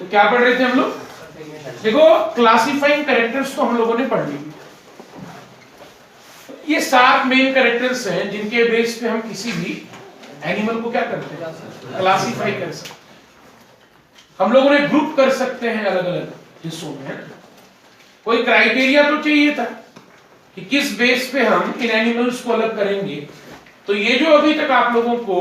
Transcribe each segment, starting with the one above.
तो क्या पढ़ रहे थे हम लोग? देखो क्लासिफाइंग कैरेक्टर्स तो हम लोगों ने पढ़ ली। ये 7 मेन कैरेक्टर्स हैं जिनके बेस पे हम किसी भी एनिमल को क्या करते हैं? क्लासिफाई कर सकते हैं। हम लोगों ने ग्रुप कर सकते हैं अलग अलग हिस्सों में। कोई क्राइटेरिया तो चाहिए था कि किस बेस पे हम इन एनिमल्स को अलग करेंगे। तो ये जो अभी तक आप लोगों को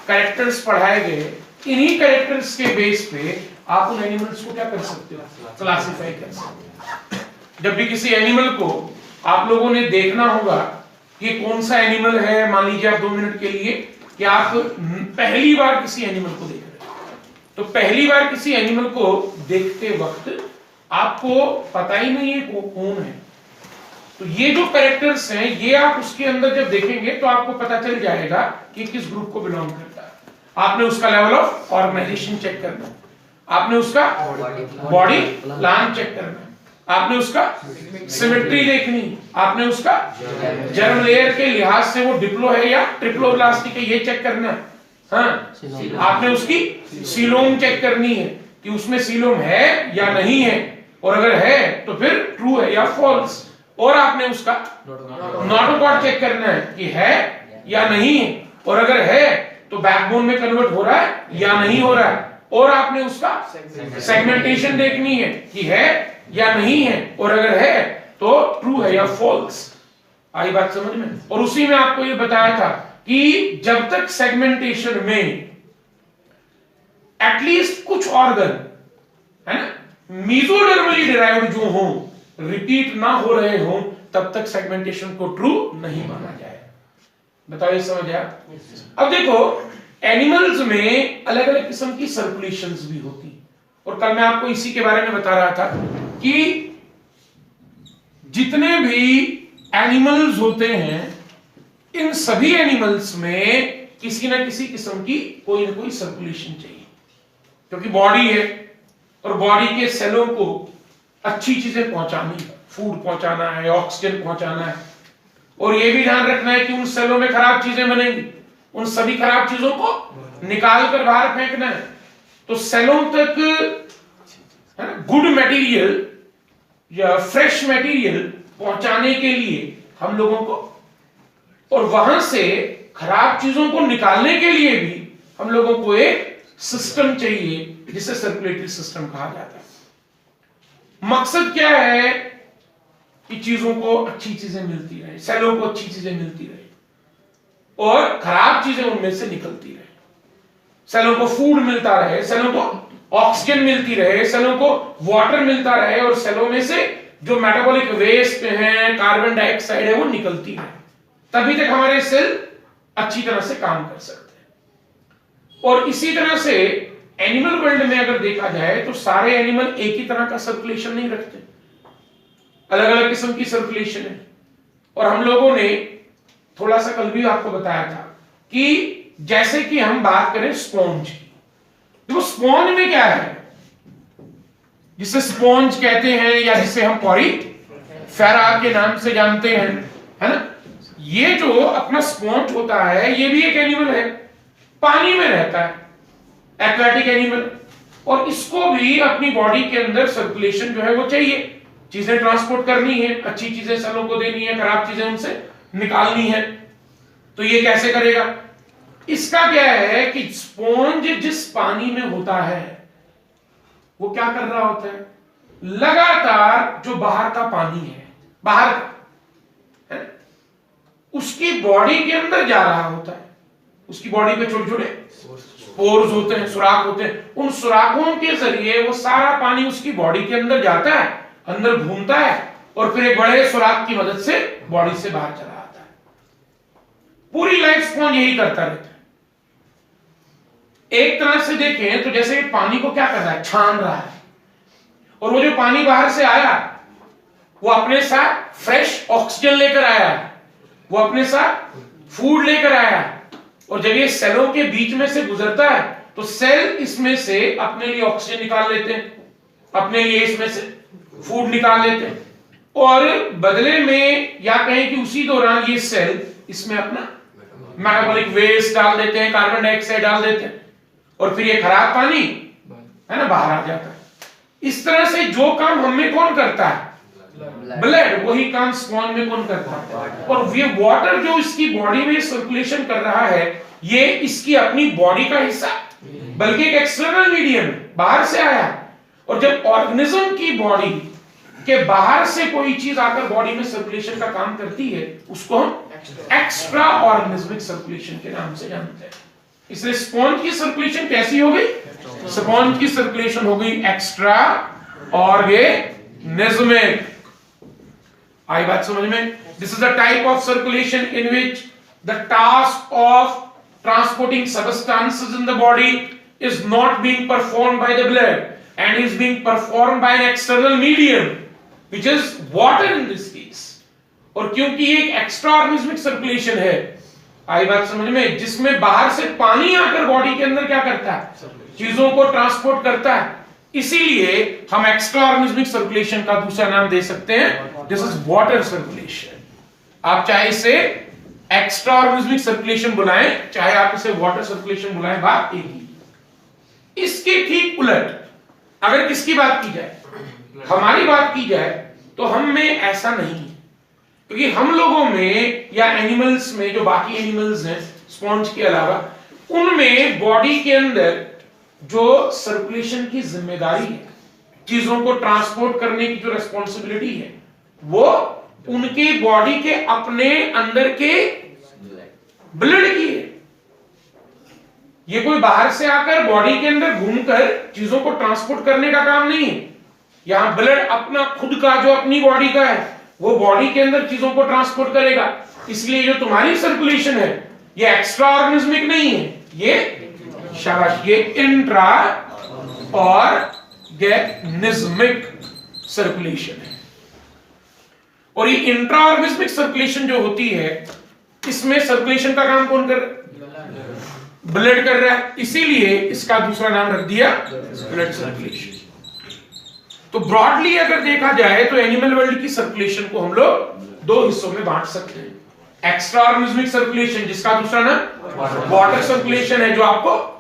कैरेक्टर्स पढ़ाए गए, इन्हीं कैरेक्टर्स के बेस पे आप उन एनिमल्स को क्या कर सकते हो? क्लासिफाई कर सकते हो। जब भी किसी एनिमल को आप लोगों ने देखना होगा कि कौन सा एनिमल है, मान लीजिए आप 2 मिनट के लिए कि आप पहली बार किसी एनिमल को देख रहे हैं, तो पहली बार किसी एनिमल को देखते वक्त आपको पता ही नहीं है कौन है। तो ये जो कैरेक्टर्स हैं ये आप उसके अंदर जब देखेंगे तो आपको पता चल जाएगा कि किस ग्रुप को बिलोंग करता है। आपने उसका लेवल ऑफ ऑर्गेनाइजेशन चेक करना, आपने उसका बॉडी प्लान चेक करना, आपने उसका सिमेट्री देखनी, आपने उसका जर्म लेयर के लिहाज से वो डिप्लो है या ट्रिप्लोब्लास्टिक है ये चेक करना। हाँ, आपने उसकी सीलोम चेक करनी है कि उसमें सीलोम है या नहीं है, और अगर है तो फिर ट्रू है या फॉल्स। और आपने उसका नोटोकॉर्ड चेक करना है कि है या नहीं है, और अगर है तो बैकबोन में कन्वर्ट हो रहा है या नहीं हो रहा है। और आपने उसका सेगमेंटेशन देखनी है कि है या नहीं है, और अगर है तो ट्रू है या फॉल्स। आई बात समझ में? और उसी में आपको ये बताया था कि जब तक सेगमेंटेशन में एटलीस्ट कुछ ऑर्गन है ना मीजोडर्मली डिराइव्ड जो हो रिपीट ना हो रहे हो, तब तक सेगमेंटेशन को ट्रू नहीं माना जाए। बताइए, समझ आया? अब देखो एनिमल्स में अलग अलग किस्म की सर्कुलेशंस भी होती, और कल मैं आपको इसी के बारे में बता रहा था कि जितने भी एनिमल्स होते हैं इन सभी एनिमल्स में किसी ना किसी किस्म की कोई ना कोई सर्कुलेशन चाहिए, क्योंकि बॉडी है और बॉडी के सेलों को अच्छी चीजें पहुंचानी है, फूड पहुंचाना है, ऑक्सीजन पहुंचाना है, और यह भी ध्यान रखना है कि उन सेलों में खराब चीजें बनेंगी, उन सभी खराब चीजों को निकाल कर बाहर फेंकना है। तो सेलों तक है ना गुड मटेरियल या फ्रेश मटेरियल पहुंचाने के लिए हम लोगों को, और वहां से खराब चीजों को निकालने के लिए भी हम लोगों को एक सिस्टम चाहिए जिसे सर्कुलेटरी सिस्टम कहा जाता है। मकसद क्या है कि चीजों को अच्छी चीजें मिलती रहे, सेलों को अच्छी चीजें मिलती रहे और खराब चीजें उनमें से निकलती रहे, सेलों को फूड मिलता रहे, सेलों को ऑक्सीजन मिलती रहे, सेलों को वाटर मिलता रहे, और सेलों में से जो मेटाबॉलिक वेस्ट है, कार्बन डाइऑक्साइड है, वो निकलती रहे। तभी तक हमारे सेल अच्छी तरह से काम कर सकते हैं। और इसी तरह से एनिमल वर्ल्ड में अगर देखा जाए तो सारे एनिमल एक ही तरह का सर्कुलेशन नहीं रखते, अलग अलग किस्म की सर्कुलेशन है। और हम लोगों ने थोड़ा सा कल भी आपको बताया था कि जैसे कि हम बात करें स्पॉन्ज की, देखो स्पॉन्ज में क्या है, जिसे स्पॉन्ज कहते हैं या जिसे हम पॉरीफेरा के नाम से जानते हैं, है ना, ये जो अपना स्पॉन्ज होता है ये भी एक एनिमल है, पानी में रहता है, एक्वाटिक एनिमल, और इसको भी अपनी बॉडी के अंदर सर्कुलेशन जो है वो चाहिए, चीजें ट्रांसपोर्ट करनी है, अच्छी चीजें सेलों को देनी है, खराब चीजें उनसे निकालनी है। तो ये कैसे करेगा? इसका क्या है कि स्पॉन्ज जिस पानी में होता है वो क्या कर रहा होता है, लगातार जो बाहर का पानी है, बाहर का है, उसकी बॉडी के अंदर जा रहा होता है। उसकी बॉडी पे छोटे छोटे पोर्स होते हैं, सुराख होते हैं, उन सुराखों के जरिए वो सारा पानी उसकी बॉडी के अंदर जाता है, अंदर घूमता है, और फिर एक बड़े सुराख की मदद से बॉडी से बाहर चला आता है। पूरी लाइफ स्पॉन्ज यही करता रहता है। एक तरह से देखें तो जैसे पानी को क्या कर रहा है, छान रहा है, और वो जो पानी बाहर से आया वो अपने साथ फ्रेश ऑक्सीजन लेकर आया, वो अपने साथ फूड लेकर आया, और जब ये सेलों के बीच में से गुजरता है तो सेल इसमें से अपने लिए ऑक्सीजन निकाल लेते हैं, अपने लिए इसमें से फूड निकाल लेते हैं, और बदले में या कहें कि उसी दौरान ये सेल इसमें अपना मेटाबॉलिक वेस्ट डाल देते हैं, कार्बन डाइऑक्साइड डाल देते हैं, और फिर ये खराब पानी है ना, बाहर आ जाता है। इस तरह से जो काम हमें कौन करता है, ब्लड, वही काम स्पॉन्ज में कौन करता है। और ये वाटर जो इसकी बॉडी में सर्कुलेशन कर रहा है, ये इसकी अपनी बॉडी का हिस्सा, बल्कि एक एक्सटर्नल मीडियम बाहर से आया। और जब ऑर्गेनिज्म की बॉडी के बाहर से कोई चीज आकर बॉडी में सर्कुलेशन का काम करती है, उसको हम एक्स्ट्रा ऑर्गेनिज्मिक सर्कुलेशन के नाम से जानते हैं। इसलिए स्पॉन्ज की सर्कुलेशन कैसी हो गई, स्पॉन्ज की सर्कुलेशन हो गई एक्स्ट्रा ऑर्गेनिज्मिक। आई बात समझ में? This is the type of circulation in which the task of transporting substances in the body is not being performed by the blood and is being performed by an external medium which is water in this case। और क्योंकि ये एक extra organismic circulation है, आई बात समझ में, जिसमें बाहर से पानी आकर बॉडी के अंदर क्या करता है, चीजों को ट्रांसपोर्ट करता है, इसीलिए हम एक्स्ट्रा ऑर्गेनिज्मिक सर्कुलेशन का दूसरा नाम दे सकते हैं, दिस इज वाटर सर्कुलेशन। आप चाहे इसे एक्स्ट्रा ऑर्गेनिज्मिक सर्कुलेशन बुलाएं, चाहे आप इसे वाटर सर्कुलेशन बुलाएं, बात एक ही। इसके ठीक उलट अगर किसकी बात की जाए, हमारी बात की जाए, तो हम में ऐसा नहीं है। क्योंकि हम लोगों में या एनिमल्स में, जो बाकी एनिमल्स हैं स्पॉन्ज के अलावा, उनमें बॉडी के अंदर जो सर्कुलेशन की जिम्मेदारी है, चीजों को ट्रांसपोर्ट करने की जो रेस्पॉन्सिबिलिटी है, वो उनके बॉडी के अपने अंदर के ब्लड की है। ये कोई बाहर से आकर बॉडी के अंदर घूमकर चीजों को ट्रांसपोर्ट करने का काम नहीं है। यहां ब्लड अपना खुद का, जो अपनी बॉडी का है, वो बॉडी के अंदर चीजों को ट्रांसपोर्ट करेगा। इसलिए जो तुम्हारी सर्कुलेशन है, ये एक्स्ट्रा ऑर्गेनिज्मिक नहीं है, ये शाबाश, ये इंट्रा ऑर्गेनिज्मिक सर्कुलेशन है। और ये इंट्रा ऑर्गेनिज्मिक सर्कुलेशन जो होती है, इसमें सर्कुलेशन का काम कौन कर रहा है, ब्लड कर रहा है, इसीलिए इसका दूसरा नाम रख दिया ब्लड सर्कुलेशन। तो ब्रॉडली अगर देखा जाए तो एनिमल वर्ल्ड की सर्कुलेशन को हम लोग दो हिस्सों में बांट सकते हैं। एक्स्ट्रा ऑर्गेनिज्मिक सर्कुलेशन, जिसका दूसरा नाम वाटर सर्कुलेशन है, जो आपको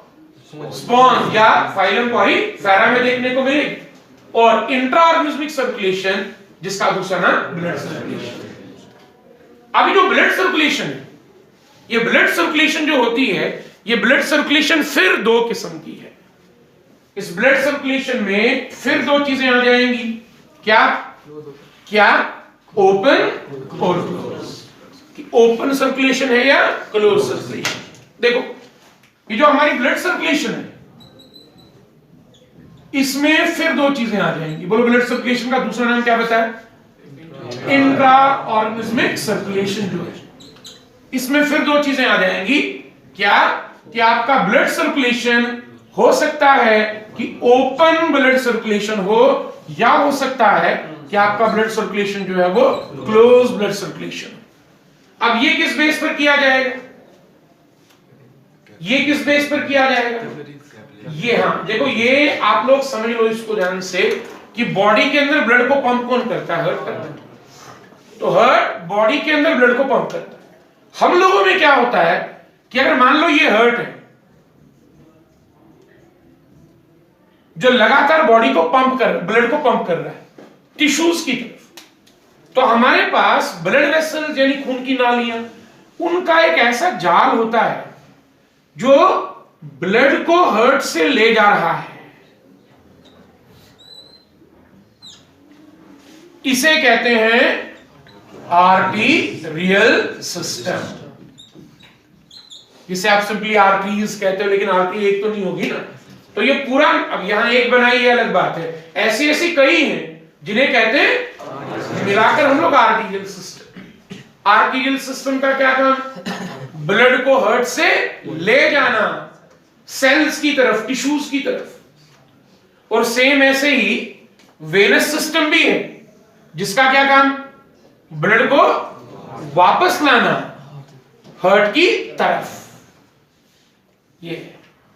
स्पॉन्ज या फाइलम पॉरीफेरा में देखने को मिलेगी, और इंट्रा ऑर्गेनिज्मिक सर्कुलेशन, जिसका दूसरा नाम ब्लड सर्कुलेशन है। अभी जो ब्लड सर्कुलेशन है, ये ब्लड सर्कुलेशन जो होती है, ये ब्लड सर्कुलेशन फिर दो किस्म की है। इस ब्लड सर्कुलेशन में फिर दो चीजें आ जाएंगी, क्या क्या, ओपन और क्लोज। ओपन सर्कुलेशन है या क्लोज सर्कुलेशन। देखो, ये जो हमारी ब्लड सर्कुलेशन है, इसमें फिर दो चीजें आ जाएंगी। बोलो, ब्लड सर्कुलेशन का दूसरा नाम क्या बताया, इंट्रा ऑर्गेनिज्मिक सर्कुलेशन जो है, इसमें फिर दो चीजें आ जाएंगी। क्या कि आपका ब्लड सर्कुलेशन हो सकता है कि ओपन ब्लड सर्कुलेशन हो, या हो सकता है कि आपका ब्लड सर्कुलेशन जो है वो क्लोज ब्लड सर्कुलेशन। अब ये किस बेस पर किया जाएगा, ये किस बेस पर किया जाएगा, ये, हाँ देखो, ये आप लोग समझ लो इसको ध्यान से कि बॉडी के अंदर ब्लड को पंप कौन करता है, हार्ट करता है। तो हार्ट बॉडी के अंदर ब्लड को पंप करता है। हम लोगों में क्या होता है कि अगर मान लो ये हार्ट है जो लगातार बॉडी को पंप कर, ब्लड को पंप कर रहा है टिश्यूज की तरफ, तो हमारे पास ब्लड वेसल्स यानी खून की नालियां, उनका एक ऐसा जाल होता है जो ब्लड को हार्ट से ले जा रहा है। इसे कहते हैं आर्टीरियल सिस्टम, जिसे आप सिंपली आर्टरीज कहते हो, लेकिन आर्टरी एक तो नहीं होगी ना। तो ये पूरा, अब यहां एक बनाई है अलग बात है, ऐसी ऐसी कई हैं जिन्हें कहते हैं मिलाकर हम लोग आर्टीरियल सिस्टम। आर्टीरियल सिस्टम का क्या काम, ब्लड को हार्ट से ले जाना सेल्स की तरफ, टिश्यूज की तरफ। और सेम ऐसे ही वेनस सिस्टम भी है, जिसका क्या काम, ब्लड को वापस लाना हार्ट की तरफ। ये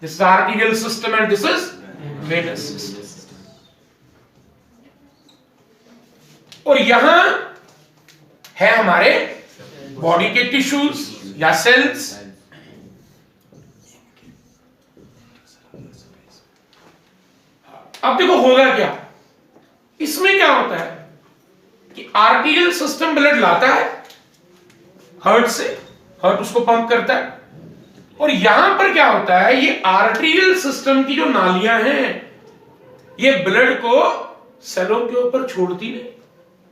this is arterial system and this is venous system. और यहां है हमारे बॉडी के टिश्यूज या सेल्स, अब देखो होगा क्या, इसमें क्या होता है कि आर्टियल सिस्टम ब्लड लाता है हार्ट से, हार्ट उसको पंप करता है, और यहां पर क्या होता है, ये आर्टियल सिस्टम की जो नालियां हैं ये ब्लड को सेलों के ऊपर छोड़ती नहीं,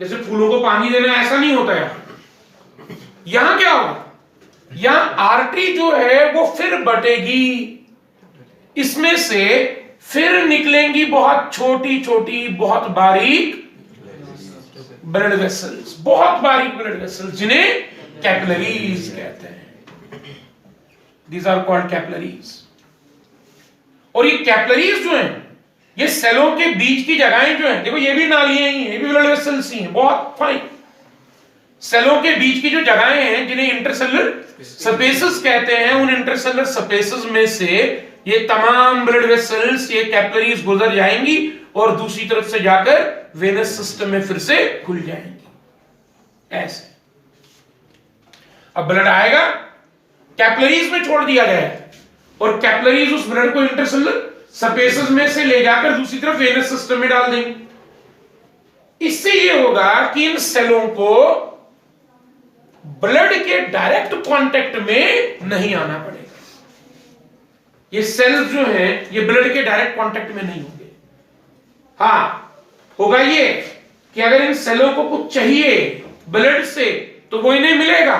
जैसे फूलों को पानी देना ऐसा नहीं होता है। यहां क्या होगा, यहां आर्टरी जो है वो फिर बटेगी, इसमें से फिर निकलेंगी बहुत छोटी छोटी बहुत बारीक ब्लड वेसल्स, बहुत बारीक ब्लड वेसल्स, जिन्हें कैपिलरीज कहते हैं। These are called capillaries। और ये कैपिलरीज जो हैं ये सेलों के बीच की जगहें जो हैं, देखो ये भी नालियां ही हैं, ये भी ब्लड वेसल्स ही हैं, बहुत फाइन। सेलों के बीच की जो जगहें हैं जिन्हें इंटरसेलुलर स्पेसेस कहते हैं, उन इंटरसेलुलर स्पेसेस में से ये तमाम ब्लड वेसल्स, ये कैपिलरीज गुजर जाएंगी और दूसरी तरफ से जाकर वेनस सिस्टम में फिर से खुल जाएंगी ऐसे। अब ब्लड आएगा, कैपिलरीज में छोड़ दिया गया है और कैपिलरीज उस ब्लड को इंटरसेलुलर स्पेसेस में से ले जाकर दूसरी तरफ वेनस सिस्टम में डाल देंगे। इससे ये होगा कि इन सेलों को ब्लड के डायरेक्ट कांटेक्ट में नहीं आना पड़ेगा। ये सेल्स जो हैं ये ब्लड के डायरेक्ट कांटेक्ट में नहीं होंगे। हाँ, होगा ये कि अगर इन सेलों को कुछ चाहिए ब्लड से तो वो इन्हें मिलेगा,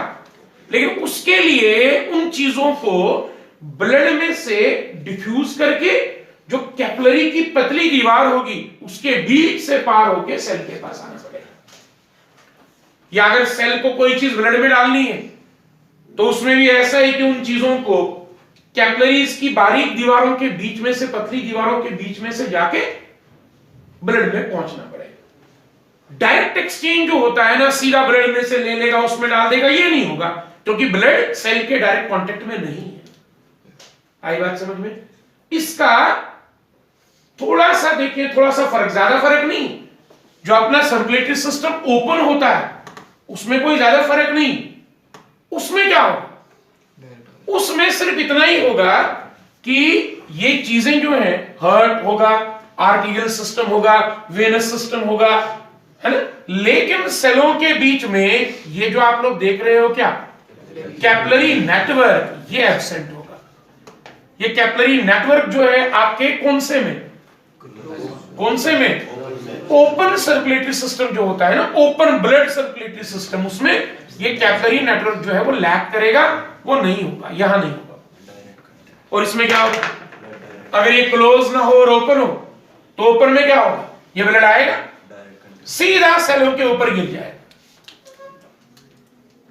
लेकिन उसके लिए उन चीजों को ब्लड में से डिफ्यूज करके जो कैपिलरी की पतली दीवार होगी उसके बीच से पार होकर सेल के पास आना पड़ेगा। या अगर सेल को कोई चीज ब्लड में डालनी है तो उसमें भी ऐसा है कि उन चीजों को कैपिलरीज की बारीक दीवारों के बीच में से, पतली दीवारों के बीच में से जाके ब्लड में पहुंचना पड़ेगा। डायरेक्ट एक्सचेंज जो होता है ना, सीधा ब्लड में से ले लेगा उसमें डाल देगा, ये नहीं होगा क्योंकि ब्लड सेल के डायरेक्ट कांटेक्ट में नहीं है। आई बात समझ में? इसका थोड़ा सा देखिए, थोड़ा सा फर्क, ज्यादा फर्क नहीं। जो अपना सर्कुलेटरी सिस्टम ओपन होता है उसमें कोई ज्यादा फर्क नहीं। उसमें क्या होगा, उसमें सिर्फ इतना ही होगा कि ये चीजें जो हैं, हार्ट होगा, आर्टिरियल सिस्टम होगा, वेनस सिस्टम होगा, है ना, लेकिन सेलों के बीच में ये जो आप लोग देख रहे हो क्या, कैपिलरी नेटवर्क, ये एब्सेंट होगा। ये कैपिलरी नेटवर्क जो है आपके कौन से में, कौन से में, ओपन सर्कुलेटरी सिस्टम जो होता है ना, ओपन ब्लड सर्कुलेटरी सिस्टम, उसमें ये कैपिलरी नेटवर्क जो है वो लैक करेगा, वो नहीं होगा, यहां नहीं होगा। और इसमें क्या होगा, अगर ये क्लोज ना हो और ओपन हो तो ओपन में क्या होगा, ये ब्लड आएगा सीधा सेलों के ऊपर गिर जाएगा,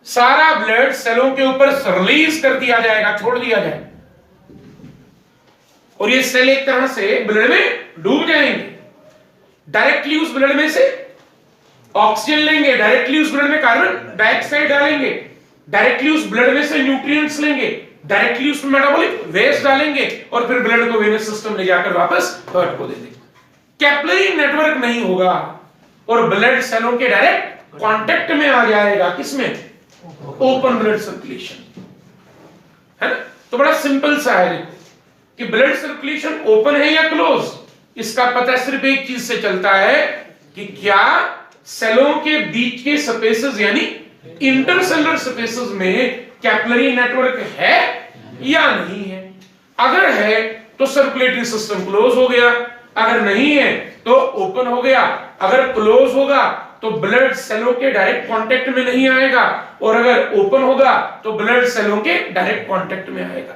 सारा ब्लड सेलों के ऊपर रिलीज कर दिया जाएगा, छोड़ दिया जाएगा, और ये सेल एक तरह से ब्लड में डूब जाएंगे। डायरेक्टली उस ब्लड में से ऑक्सीजन लेंगे, डायरेक्टली उस ब्लड में कार्बन डाइऑक्साइड डालेंगे, डायरेक्टली उस ब्लड में से न्यूट्रिएंट्स लेंगे, डायरेक्टली उसमें मेटाबॉलिक वेस्ट डालेंगे और फिर ब्लड को वेनस सिस्टम ले जाकर वापस हार्ट को दे देंगे। कैपिलरी नेटवर्क नहीं होगा और ब्लड सेलों के डायरेक्ट कांटेक्ट में आ जाएगा, किसमें, ओपन ब्लड सर्कुलेशन, है ना। तो बड़ा सिंपल सा है कि ब्लड सर्कुलेशन ओपन है या क्लोज, इसका पता सिर्फ एक चीज से चलता है कि क्या सेलों के बीच के स्पेसेस यानी इंटरसेलुलर स्पेसेस में कैपिलरी नेटवर्क है या नहीं है। अगर है तो सर्कुलेटरी सिस्टम क्लोज हो गया, अगर नहीं है तो ओपन हो गया। अगर क्लोज होगा तो ब्लड सेलों के डायरेक्ट कांटेक्ट में नहीं आएगा, और अगर ओपन होगा तो ब्लड सेलों के डायरेक्ट कांटेक्ट में आएगा।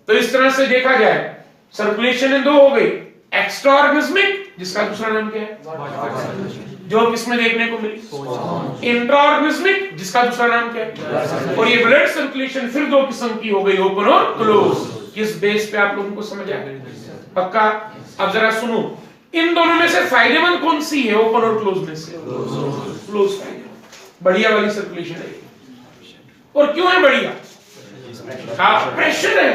तो इस तरह से देखा जाए सर्कुलेशन इन दो हो गई, एक्स्ट्रा ऑर्गेनिज्मिक, जिसका दूसरा नाम क्या है, जो किसमें देखने को मिली, इंट्रा ऑर्गेनिज्मिक, जिसका दूसरा नाम क्या है, और ये ब्लड सर्कुलेशन फिर दो किस्म की हो गई, ओपन और क्लोज। किस बेस पे आप लोगों को समझ आया, पक्का? अब जरा सुनो, इन दोनों में से फायदेमंद कौन सी है, ओपन और क्लोज में से? क्लोज फायदेमंद, बढ़िया वाली सर्कुलेशन है। और क्यों है बढ़िया? हाँ, प्रेशर है,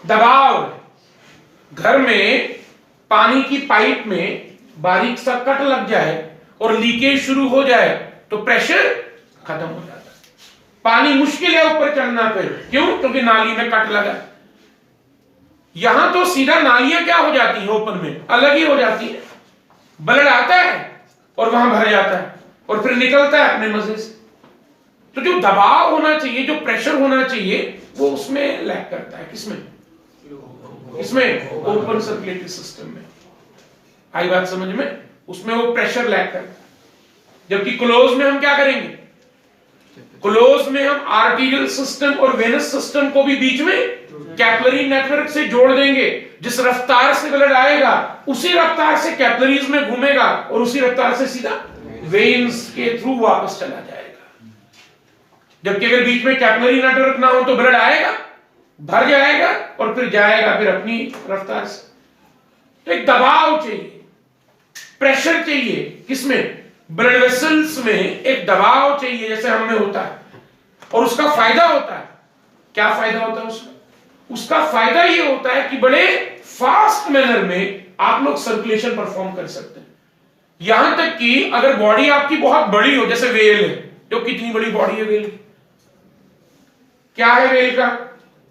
दबाव है। घर में पानी की पाइप में बारीक सा कट लग जाए और लीकेज शुरू हो जाए तो प्रेशर खत्म हो जाता है। पानी मुश्किल है ऊपर चढ़ना, फिर क्यों? क्योंकि नाली में कट लगा। यहां तो सीधा नालियां क्या हो जाती हैं, ओपन में अलग ही हो जाती है, ब्लड आता है और वहां भर जाता है और फिर निकलता है अपने मजे से। तो जो दबाव होना चाहिए, जो प्रेशर होना चाहिए, वो उसमें लैक करता है। किसमें? इसमें ओपन सर्कुलेटरी सिस्टम में। आई बात समझ में? उसमें वो प्रेशर लैक करता है। जबकि क्लोज में हम क्या करेंगे? क्लोज में हम आर्टीरियल सिस्टम और वेनस सिस्टम को भी बीच में कैपिलरी नेटवर्क से जोड़ देंगे। जिस रफ्तार से ब्लड आएगा उसी रफ्तार से कैपिलरीज में घूमेगा और उसी रफ्तार से सीधा वेन्स के थ्रू वापस चला जाएगा। जबकि अगर बीच में कैपिलरी नेटवर्क ना हो तो ब्लड आएगा, भर जाएगा और फिर जाएगा फिर अपनी रफ्तार से। तो एक दबाव चाहिए, प्रेशर चाहिए। किसमें? ब्लड वेसल्स में एक दबाव चाहिए, जैसे हमें होता है। और उसका फायदा होता है। क्या फायदा होता है उसका? उसका फायदा ये होता है कि बड़े फास्ट मैनर में आप लोग सर्कुलेशन परफॉर्म कर सकते हैं। यहां तक कि अगर बॉडी आपकी बहुत बड़ी हो, जैसे वेल है, जो कितनी बड़ी बॉडी है वेल की? क्या है वेल का?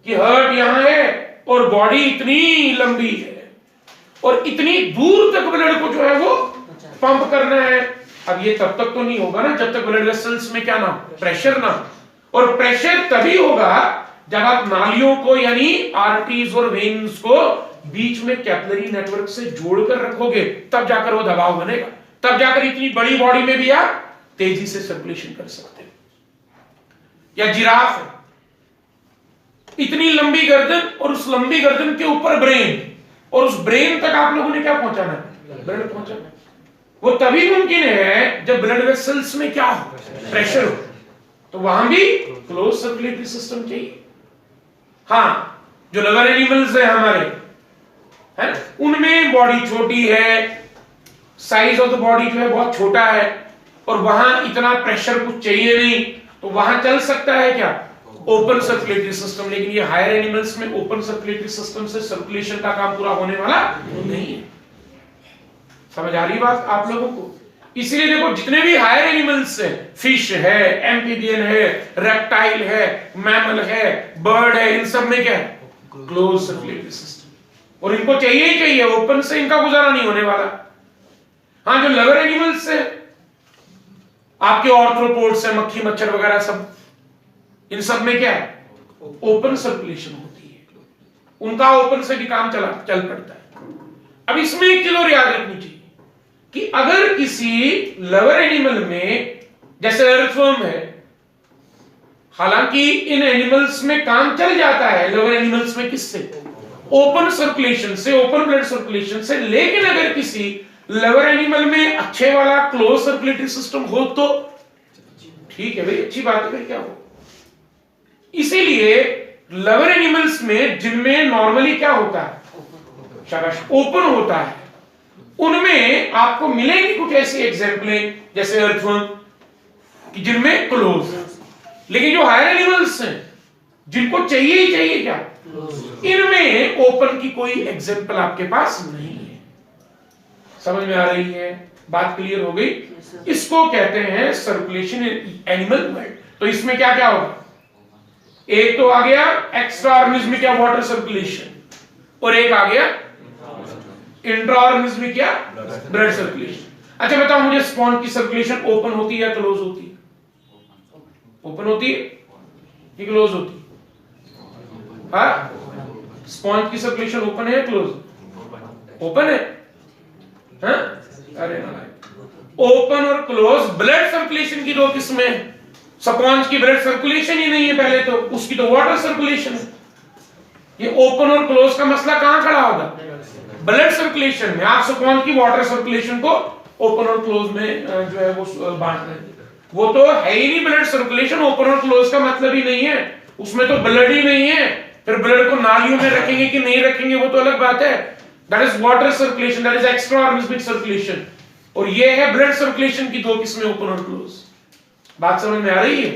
कि हार्ट यहां है और बॉडी इतनी लंबी है और इतनी दूर तक ब्लड को जो है वो पंप करना है। अब ये तब तक तो नहीं होगा ना जब तक ब्लड वेसल्स में क्या ना, प्रेशर ना। और प्रेशर तभी होगा जब आप नालियों को यानी आर्टरीज और वेन्स को बीच में कैपिलरी नेटवर्क से जोड़कर रखोगे, तब जाकर वो दबाव बनेगा। तब जाकर इतनी बड़ी बॉडी में भी आप तेजी से सर्कुलेशन कर सकते हो। या जिराफ है, इतनी लंबी गर्दन और उस लंबी गर्दन के ऊपर ब्रेन, और उस ब्रेन तक आप लोगों ने क्या पहुंचाना है? ब्लड पहुंचाना है। वो तभी मुमकिन है जब ब्लड वेसल्स में क्या हो? प्रेशर हो। तो वहां भी क्लोज सर्कुलेटरी सिस्टम चाहिए। हाँ, जो लोअर एनिमल्स है हमारे, है ना, उनमें बॉडी छोटी है, साइज ऑफ द बॉडी जो है बहुत छोटा है और वहां इतना प्रेशर कुछ चाहिए नहीं, तो वहां चल सकता है क्या? Open circulatory system. लेकिन ये हायर एनिमल्स में ओपन सर्कुलेटरी सिस्टम से सर्कुलेशन का काम पूरा होने वाला नहीं है। समझ आ रही बात आप लोगों को? इसलिए देखो, जितने भी हायर एनिमल्स हैं, फिश है, एम्फीबियन है, रेप्टाइल है, मैमल है, बर्ड है, इन सब में क्या है? Close circulatory system. और इनको चाहिए ही चाहिए, ओपन से इनका गुजारा नहीं होने वाला। हाँ, जो लोअर एनिमल्स है, आपके ऑर्थ्रोपोड्स है, मक्खी मच्छर वगैरह सब, इन सब में क्या है? ओपन सर्कुलेशन होती है। उनका ओपन से भी काम चल पड़ता है। अब इसमें एक चीज और याद रखनी चाहिए कि अगर किसी लोअर एनिमल में, जैसे अर्थवर्म है, हालांकि इन एनिमल्स में काम चल जाता है, लोअर एनिमल्स में किससे? ओपन सर्कुलेशन से, ओपन ब्लड सर्कुलेशन से। लेकिन अगर किसी लोअर एनिमल में अच्छे वाला क्लोज सर्कुलेटरी सिस्टम हो तो ठीक है भाई, अच्छी बात है, फिर क्या हो। इसीलिए लोअर एनिमल्स में, जिनमें नॉर्मली क्या होता है? शाबाश, ओपन होता है, उनमें आपको मिलेंगी कुछ ऐसी एग्जाम्पलें जैसे अर्थवर्म कि जिनमें क्लोज। लेकिन जो हायर एनिमल्स हैं, जिनको चाहिए ही चाहिए क्या? इनमें ओपन की कोई एग्जाम्पल आपके पास नहीं है। समझ में आ रही है बात? क्लियर हो गई? इसको कहते हैं सर्कुलेशन इन एनिमल वर्ल्ड। तो इसमें क्या क्या होगा? एक तो आ गया एक्स्ट्रा ऑर्गेनिज्मिक या वाटर सर्कुलेशन, और एक आ गया इंट्रा ऑर्गेनिज्मिक या ब्लड सर्कुलेशन। अच्छा बताओ मुझे, स्पॉन्ज की सर्कुलेशन ओपन होती है या क्लोज होती है? ओपन होती है कि क्लोज होती है? हाँ, स्पॉन्ज की सर्कुलेशन ओपन है या क्लोज? ओपन है। हाँ? अरे ओपन और क्लोज ब्लड सर्कुलेशन की दो किस्में। स्पॉन्ज की ब्लड सर्कुलेशन ही नहीं है पहले तो, उसकी तो वाटर सर्कुलेशन है। ये ओपन और क्लोज का मसला कहां खड़ा होगा? ब्लड सर्कुलेशन में। आप स्पॉन्ज की वाटर सर्कुलेशन को ओपन और क्लोज में जो है वो बांट रहे हैं। वो तो है ही नहीं ब्लड सर्कुलेशन। ओपन और क्लोज का मतलब ही नहीं है, उसमें तो ब्लड ही नहीं है। फिर ब्लड को नालियों में रखेंगे कि नहीं रखेंगे वो तो अलग बात है। That is water circulation, that is extra organismic circulation. और ये है ब्लड सर्कुलेशन की दो किस्में, ओपन और क्लोज। बात समझ में आ रही है?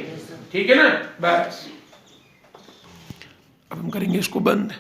ठीक है ना? बस अब हम करेंगे इसको बंद।